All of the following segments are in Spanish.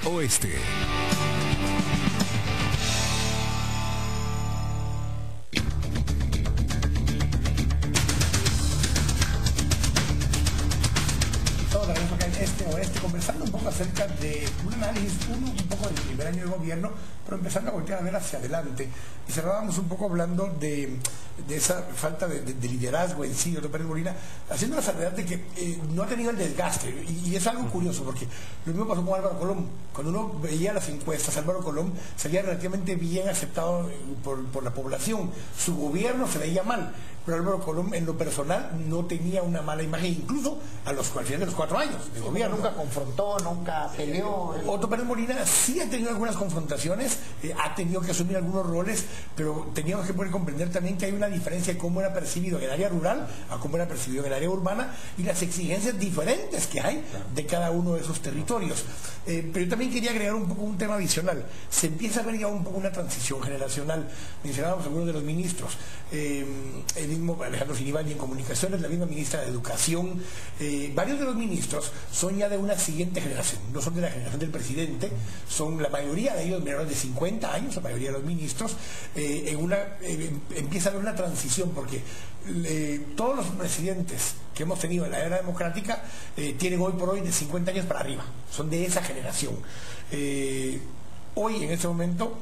Oeste. Este Oeste, conversando un poco acerca de un análisis, un poco del primer año de gobierno, pero empezando a voltear a ver hacia adelante. Y cerrábamos un poco hablando de esa falta de liderazgo en sí, doctor Pérez Molina, haciendo la salvedad de que no ha tenido el desgaste. Y es algo curioso, porque lo mismo pasó con Álvaro Colom. Cuando uno veía las encuestas, Álvaro Colom salía relativamente bien aceptado por la población. Su gobierno se veía mal, pero Álvaro Colom en lo personal no tenía una mala imagen, incluso al final de los 4 años de gobierno. Nunca confrontó, nunca peleó. Otto Pérez Molina sí ha tenido algunas confrontaciones, ha tenido que asumir algunos roles, pero teníamos que poder comprender también que hay una diferencia de cómo era percibido en el área rural a cómo era percibido en el área urbana y las exigencias diferentes que hay de cada uno de esos territorios. Pero yo también quería agregar un poco un tema adicional. Se empieza a ver ya un poco una transición generacional. Mencionábamos algunos de los ministros. El mismo Alejandro Sinibaldi en Comunicaciones, la misma ministra de Educación. Varios de los ministros son ya de una siguiente generación, no son de la generación del presidente, son la mayoría de ellos menores de 50 años, la mayoría de los ministros. Empieza a haber una transición porque todos los presidentes que hemos tenido en la era democrática tienen hoy por hoy de 50 años para arriba, son de esa generación. Hoy, en este momento,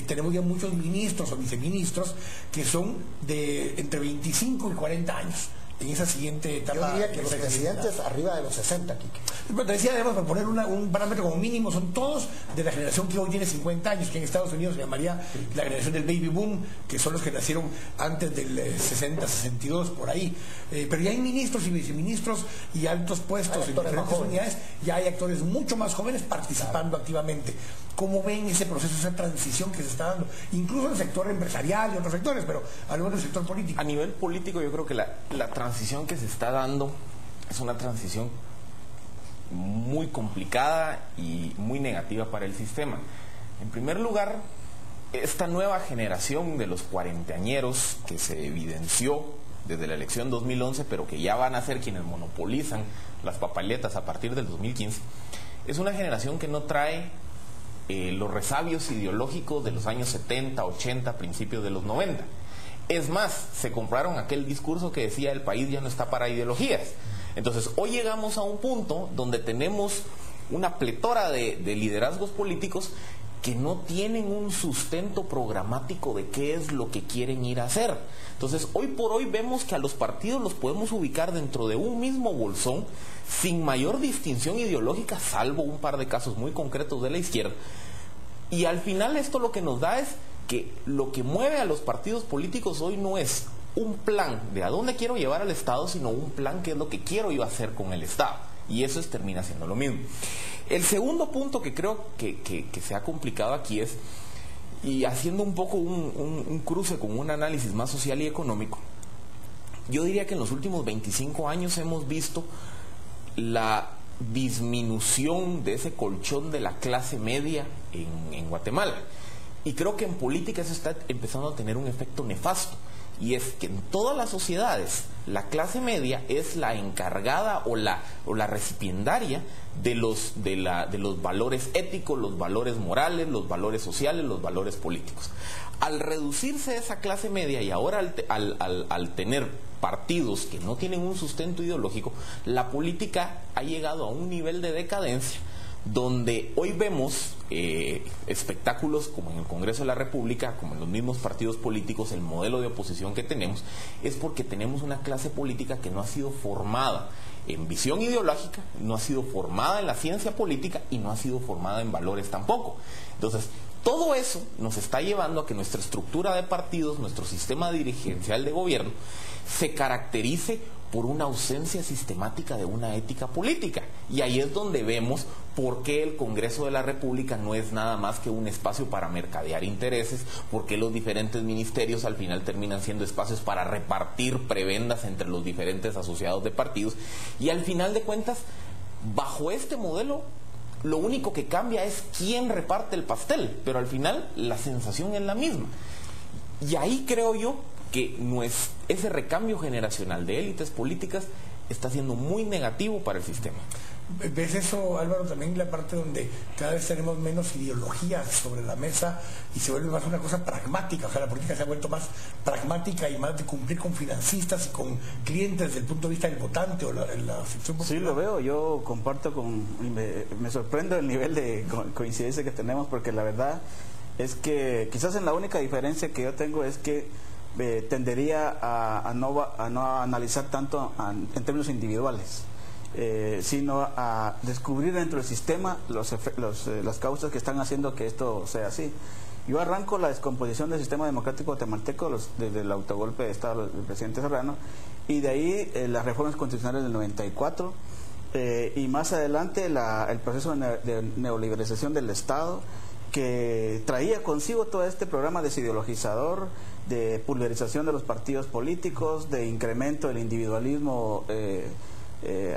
tenemos ya muchos ministros o viceministros que son de entre 25 y 40 años. En esa siguiente etapa. Yo diría que los presidentes arriba de los 60, Quique. Pero te decía, además, para poner un parámetro como mínimo, son todos de la generación que hoy tiene 50 años, que en Estados Unidos se llamaría la generación del baby boom, que son los que nacieron antes del 60, 62, por ahí. Pero ya hay ministros y viceministros y altos puestos en diferentes unidades, ya hay actores mucho más jóvenes participando activamente. ¿Cómo ven ese proceso, esa transición que se está dando? Incluso en el sector empresarial y otros sectores, pero hablamos del sector político. A nivel político, yo creo que la transición que se está dando es una transición muy complicada y muy negativa para el sistema. En primer lugar, esta nueva generación de los cuarentañeros que se evidenció desde la elección 2011, pero que ya van a ser quienes monopolizan las papaletas a partir del 2015, es una generación que no trae los resabios ideológicos de los años 70, 80, principios de los 90. Es más, se compraron aquel discurso que decía el país ya no está para ideologías. Entonces, hoy llegamos a un punto donde tenemos una pletora de liderazgos políticos que no tienen un sustento programático de qué es lo que quieren ir a hacer. Entonces, hoy por hoy vemos que a los partidos los podemos ubicar dentro de un mismo bolsón, sin mayor distinción ideológica, salvo un par de casos muy concretos de la izquierda. Y al final esto lo que nos da es que lo que mueve a los partidos políticos hoy no es un plan de a dónde quiero llevar al Estado, sino un plan que es lo que quiero yo hacer con el Estado. Y eso termina siendo lo mismo. El segundo punto que creo que se ha complicado aquí es, y haciendo un poco un cruce con un análisis más social y económico, yo diría que en los últimos 25 años hemos visto la disminución de ese colchón de la clase media en Guatemala. Y creo que en política eso está empezando a tener un efecto nefasto. Y es que en todas las sociedades la clase media es la encargada o la recipiendaria de los valores éticos, los valores morales, los valores sociales, los valores políticos. Al reducirse esa clase media y ahora al tener partidos que no tienen un sustento ideológico, la política ha llegado a un nivel de decadencia donde hoy vemos espectáculos como en el Congreso de la República, como en los mismos partidos políticos, el modelo de oposición que tenemos, es porque tenemos una clase política que no ha sido formada en visión ideológica, no ha sido formada en la ciencia política y no ha sido formada en valores tampoco. Entonces, todo eso nos está llevando a que nuestra estructura de partidos, nuestro sistema dirigencial de gobierno, se caracterice por una ausencia sistemática de una ética política. Y ahí es donde vemos por qué el Congreso de la República no es nada más que un espacio para mercadear intereses, por qué los diferentes ministerios al final terminan siendo espacios para repartir prebendas entre los diferentes asociados de partidos. Y al final de cuentas, bajo este modelo, lo único que cambia es quién reparte el pastel, pero al final la sensación es la misma. Y ahí creo yo que ese recambio generacional de élites políticas está siendo muy negativo para el sistema. ¿Ves eso, Álvaro, también la parte donde cada vez tenemos menos ideologías sobre la mesa y se vuelve más una cosa pragmática? O sea, la política se ha vuelto más pragmática y más de cumplir con financistas y con clientes desde el punto de vista del votante o la sección popular. Sí, lo veo. Yo comparto me sorprende el nivel de coincidencia que tenemos, porque la verdad es que quizás la única diferencia que yo tengo es que tendería a no analizar tanto en términos individuales. Sino a descubrir dentro del sistema las causas que están haciendo que esto sea así. Yo arranco la descomposición del sistema democrático guatemalteco desde el autogolpe de Estado del presidente Serrano, y de ahí las reformas constitucionales del 94, y más adelante el proceso de neoliberalización del Estado, que traía consigo todo este programa desideologizador, de pulverización de los partidos políticos, de incremento del individualismo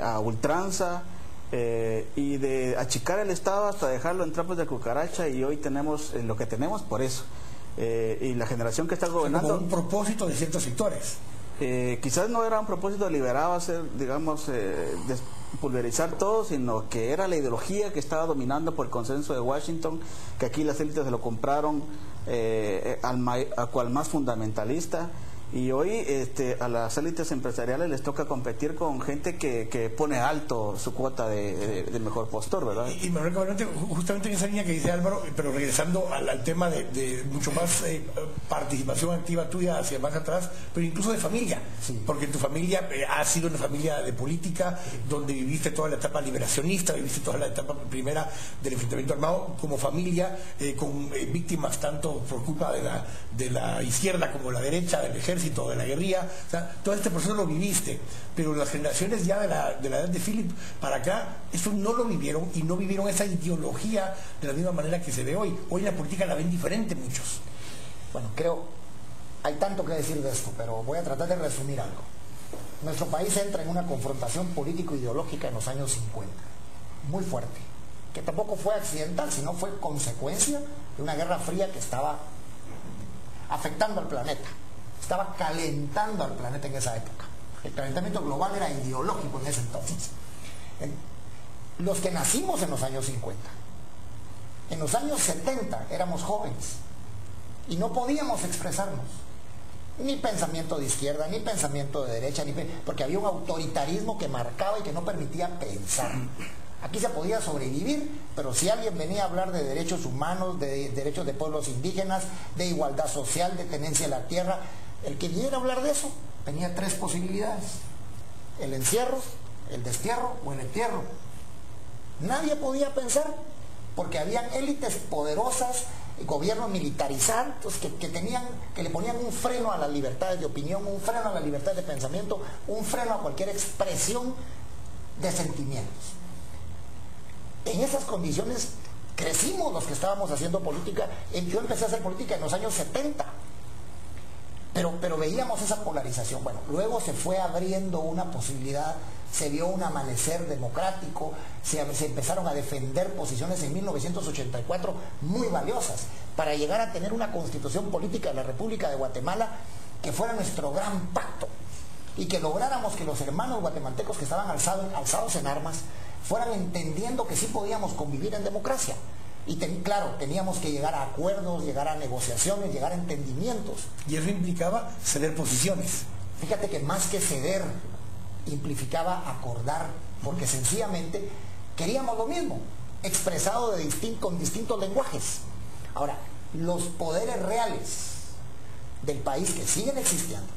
a ultranza, y de achicar el Estado hasta dejarlo en trapos de cucaracha, y hoy tenemos lo que tenemos por eso. Y la generación que está gobernando... Como un propósito de ciertos sectores. Quizás no era un propósito deliberado hacer, digamos, pulverizar todo, sino que era la ideología que estaba dominando por el consenso de Washington, que aquí las élites se lo compraron a cual más fundamentalista. Y hoy a las élites empresariales les toca competir con gente que pone alto su cuota de mejor postor, ¿verdad? Y Manuel Cabalante, justamente en esa línea que dice Álvaro, pero regresando al tema de mucho más participación activa tuya hacia más atrás, pero incluso de familia, sí. Porque tu familia ha sido una familia de política, donde viviste toda la etapa liberacionista, viviste toda la etapa primera del enfrentamiento armado como familia, con víctimas tanto por culpa de la izquierda como la derecha, del ejército, de la guerrilla. O sea, todo este proceso lo viviste, pero las generaciones ya de la edad de Philip para acá, eso no lo vivieron, y no vivieron esa ideología de la misma manera que se ve hoy. Hoy la política la ven diferente muchos. Bueno, creo, hay tanto que decir de esto, pero voy a tratar de resumir algo. Nuestro país entra en una confrontación político-ideológica en los años 50, muy fuerte, que tampoco fue accidental, sino fue consecuencia de una guerra fría que estaba afectando al planeta. Estaba calentando al planeta en esa época. El calentamiento global era ideológico en ese entonces. Los que nacimos en los años 50, en los años 70 éramos jóvenes y no podíamos expresarnos. Ni pensamiento de izquierda, ni pensamiento de derecha, porque había un autoritarismo que marcaba y que no permitía pensar. Aquí se podía sobrevivir, pero si alguien venía a hablar de derechos humanos, de derechos de pueblos indígenas, de igualdad social, de tenencia de la tierra, el que viniera a hablar de eso tenía tres posibilidades: el encierro, el destierro o el entierro. Nadie podía pensar, porque habían élites poderosas, gobiernos militarizados que le ponían un freno a las libertades de opinión, un freno a la libertad de pensamiento, un freno a cualquier expresión de sentimientos. En esas condiciones crecimos los que estábamos haciendo política. Yo empecé a hacer política en los años 70, pero veíamos esa polarización. Bueno, luego se fue abriendo una posibilidad, se vio un amanecer democrático, se empezaron a defender posiciones en 1984 muy valiosas para llegar a tener una constitución política de la República de Guatemala que fuera nuestro gran pacto, y que lográramos que los hermanos guatemaltecos que estaban alzados en armas fueran entendiendo que sí podíamos convivir en democracia. Y claro, teníamos que llegar a acuerdos, llegar a negociaciones, llegar a entendimientos. Y eso implicaba ceder posiciones. Fíjate que más que ceder, implicaba acordar, porque sencillamente queríamos lo mismo, expresado con distintos lenguajes. Ahora, los poderes reales del país que siguen existiendo,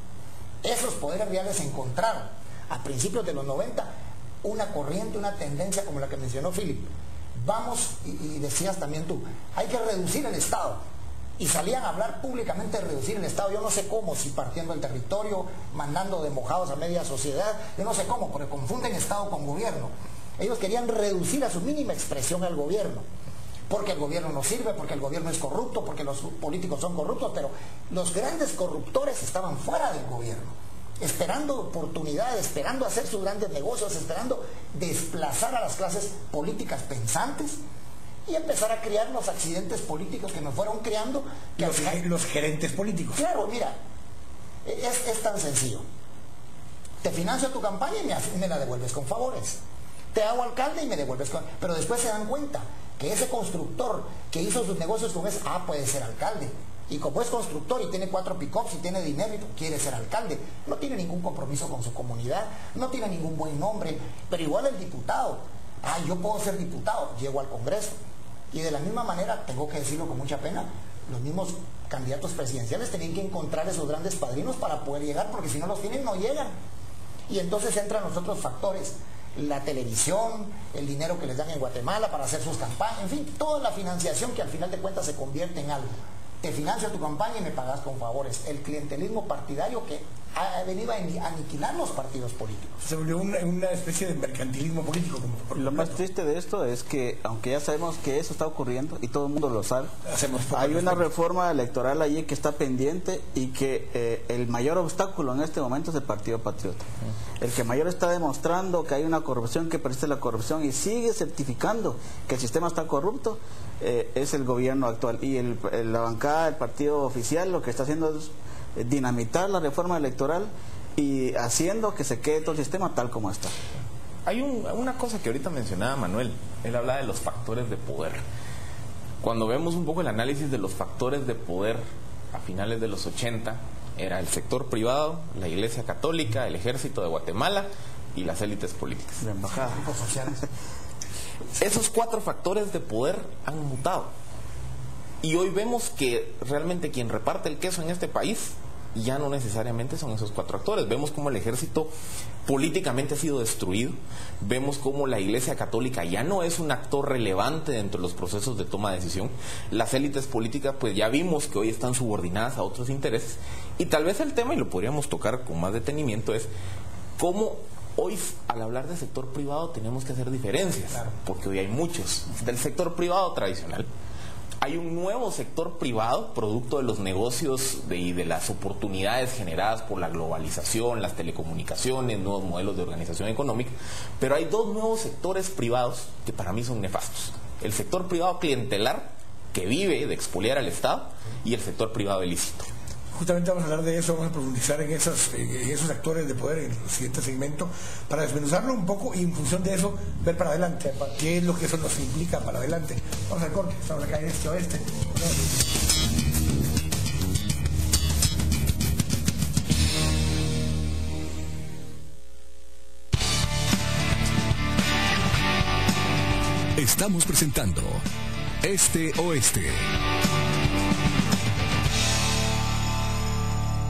esos poderes reales encontraron a principios de los 90 una corriente, una tendencia como la que mencionó Philip. Vamos, y decías también tú, hay que reducir el Estado. Y salían a hablar públicamente de reducir el Estado. Yo no sé cómo, si partiendo el territorio, mandando de mojados a media sociedad, yo no sé cómo, porque confunden Estado con gobierno. Ellos querían reducir a su mínima expresión al gobierno, porque el gobierno no sirve, porque el gobierno es corrupto, porque los políticos son corruptos, pero los grandes corruptores estaban fuera del gobierno, esperando oportunidades, esperando hacer sus grandes negocios, esperando desplazar a las clases políticas pensantes y empezar a crear los accidentes políticos que nos fueron creando. Que los gerentes políticos. Claro, mira, es tan sencillo. Te financio tu campaña y me la devuelves con favores. te hago alcalde y me devuelves con... Pero después se dan cuenta que ese constructor que hizo sus negocios con eso, puede ser alcalde. Y como es constructor y tiene 4 pick-ups y tiene dinero, quiere ser alcalde. No tiene ningún compromiso con su comunidad, no tiene ningún buen nombre, pero igual el diputado. Yo puedo ser diputado, llego al Congreso. Y de la misma manera, tengo que decirlo con mucha pena, los mismos candidatos presidenciales tienen que encontrar esos grandes padrinos para poder llegar, porque si no los tienen, no llegan. Y entonces entran los otros factores, la televisión, el dinero que les dan en Guatemala para hacer sus campañas, en fin, toda la financiación que al final de cuentas se convierte en algo. Te financio tu campaña y me pagas con favores. El clientelismo partidario que ha venido a aniquilar los partidos políticos. Se volvió una especie de mercantilismo político. Lo más triste de esto es que, aunque ya sabemos que eso está ocurriendo y todo el mundo lo sabe, hay una reforma electoral allí que está pendiente y que el mayor obstáculo en este momento es el Partido Patriota. El que mayor está demostrando que hay una corrupción, que persiste la corrupción y sigue certificando que el sistema está corrupto, es el gobierno actual. Y la bancada del partido oficial lo que está haciendo es dinamitar la reforma electoral y haciendo que se quede todo el sistema tal como está. Hay una cosa que ahorita mencionaba Manuel. Él habla de los factores de poder. Cuando vemos un poco el análisis de los factores de poder a finales de los 80, era el sector privado, la Iglesia Católica, el Ejército de Guatemala y las élites políticas. La embajada. Esos 4 factores de poder han mutado. Y hoy vemos que realmente quien reparte el queso en este país ya no necesariamente son esos 4 actores. Vemos cómo el ejército políticamente ha sido destruido. Vemos cómo la Iglesia Católica ya no es un actor relevante dentro de los procesos de toma de decisión. Las élites políticas pues ya vimos que hoy están subordinadas a otros intereses. Y tal vez el tema, y lo podríamos tocar con más detenimiento, es cómo hoy, al hablar del sector privado, tenemos que hacer diferencias. Claro. Porque hoy hay muchos. Del sector privado tradicional hay un nuevo sector privado, producto de los negocios y de las oportunidades generadas por la globalización, las telecomunicaciones, nuevos modelos de organización económica, pero hay 2 nuevos sectores privados que para mí son nefastos. El sector privado clientelar, que vive de expoliar al Estado, y el sector privado ilícito. Justamente vamos a hablar de eso, vamos a profundizar en esos actores de poder en el siguiente segmento, para desmenuzarlo un poco y en función de eso ver para adelante, qué es lo que eso nos implica para adelante. Vamos al corte, estamos acá en este oeste. Estamos presentando Este Oeste.